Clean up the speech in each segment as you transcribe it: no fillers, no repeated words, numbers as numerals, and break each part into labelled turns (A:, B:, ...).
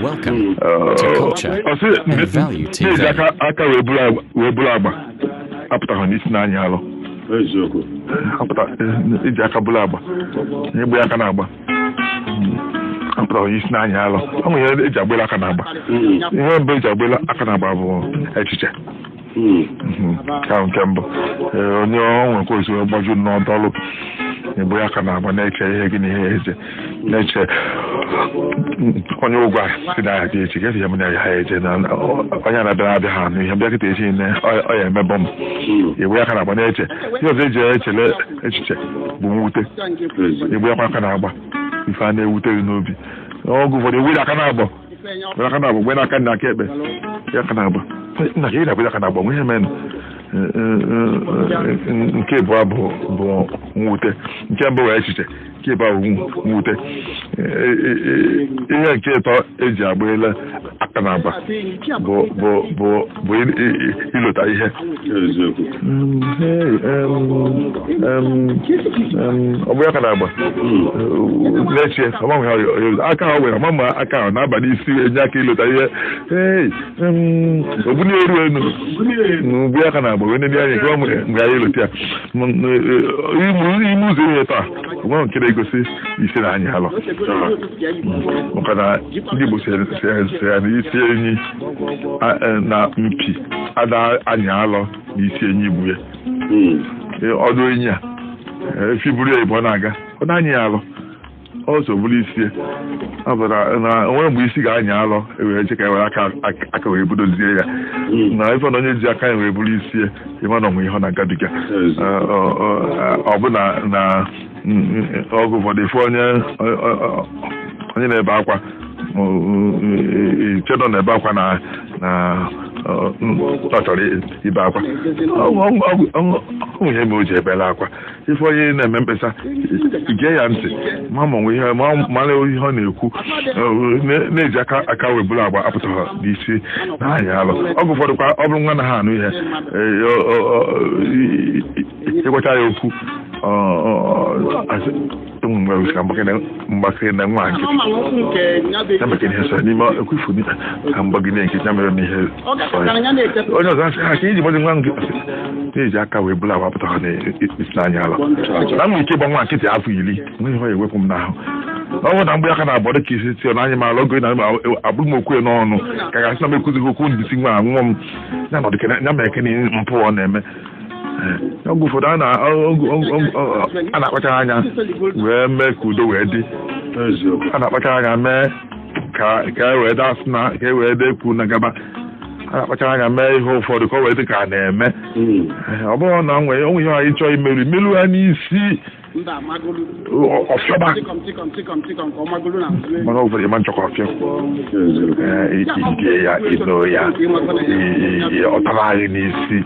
A: Welcome to Culture and Value TV.
B: aka wee bụrụ agba apụtaghị n'isi n'anya alụ iji aka bụrụ agba egbe aka na-agba apụtaghị n'isi n'anya alụ ọ nwere ihe eji agbela aka na-agba ihe mbụ eji agbela aka na-agba bụ echiche ka nke mbụ onye ọnwe nke ozi gbaju n'ọdọlụ egbe aka na-agba na-eche ihe gị na ihe eze na-eche onye ụgwọ si na ya dị echi ga-esi ya m na ya eje na onye na-abịa abịa ha n'ihe bịa kịta echi ne ọ ya emebọ m egbe aka na-agba na-eche ihe ọzọ eji echele echiche bụ mwute egbe aka na-agba ife a na-ewute gị n'obi oge ụfọdụ ewere aka na-agba mgbe n'aka nna aka ekpe aka na-agba nna ka ị na-agba aka na-agba nwe ihe menụ nke abụọ bụ mwute nke mbụ wee echiche nke abụọ bụ mwute ihe nke ịtọ eji agbele aka na-agba bụ ilota ihe ọ bụ aka na-agba na-eche aka ha were ọmama aka ahụ na-aba n'isi enye aka ilota ihe ogbuni eru enu n'ugbu aka na-agba wee ndị anya nke mgbe anyị ilota ya ime ụzọ ihe taa nwa nke na-egosi isi na anya alọ maka na ndị Igbo sịrị ya na isi enyi na mpi ada anya alọ na isi enyi igbu ya ọdụ enyi a efi buru ya Igbo na-aga ọ na-anya ya alọ ọzọ bụrụ isi ọ bụ na onwe mgbe isi ga-anya alọ ewere che ka ewere aka wee budozie ya na ife na onye ji aka ya wee bụrụ isi ịma na ọnwe ihe ọ na-agabiga ọ bụ na ọgụ ụfọdụ ife onye na-ebe akwa chedo na-ebe akwa na ọ chọrọ ibe akwa onwe ihe mere o ji ebela akwa ife onye na-eme mkpesa gee ya ntị mara ihe ọ na-ekwu na-eji aka wee bụrụ agba apụtaghị n'isi na anya alụ ọgụ ụfọdụ kwa ọ bụrụ nwa na ha anụ ihe ịgwacha ya okwu mgbakere na nwa nkịtị ya mekere ihe sọ n'ime ekwefu ka mgbagide nkịtị ya mere n'ihe onye ọzọ asị ha ka iji gbazi nwa nkịtị na-eji aka wee bụla agbapụta ha n'isi n'anya ala na m ike ịgba nwa nkịtị afọ 10 nwe ihe ewepụ m n'ahụ ọ bụ na mgbe aka na-abọ dị ka isi tio n'anya m ala oge na abụrụ m okwu n'ọnụ ka ga-asị na m ekuzighị okwu ndịsi nwa anwụọ m ya ma eke na mpụ ọ na-eme oge ụfọdụ a na-akpachara anya wee mee ka udo wee dị a na-akpachara anya mee ka e wee dasị na ka e wee dekwu na gaba a na-akpachara anya mee ihe ụfọdụ ka ọ wee dị ka a na-eme ọ bụrụ na onwe ihe anyị chọọ imerụ ha n'isi ọfịọba mana ụfọdụ ịma nchọkọ ọfịọ ide ya ino ya ọtara anyị n'isi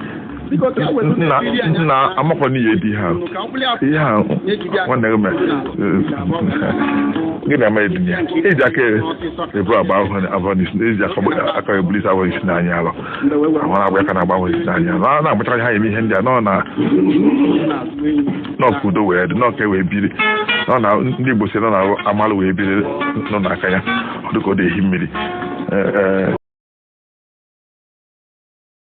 B: nna amakwa n'ihe dị ihe a nwanne gị mere gị na-ama edin ya eji aka ebu agba abụọ n'isi eji aka ebulisi abụọ n'isi n'anya alọ ahụ agba aka na-agbanwe isi n'anya alọ na-agbachaghị ha eme ihe ndị a n'ọkụ udo wee dị n'ọka wee biri na ndị Igbo si nọ na amalụ wee biri nọ n'aka ya ọ dịka ọ dị ehi mmiri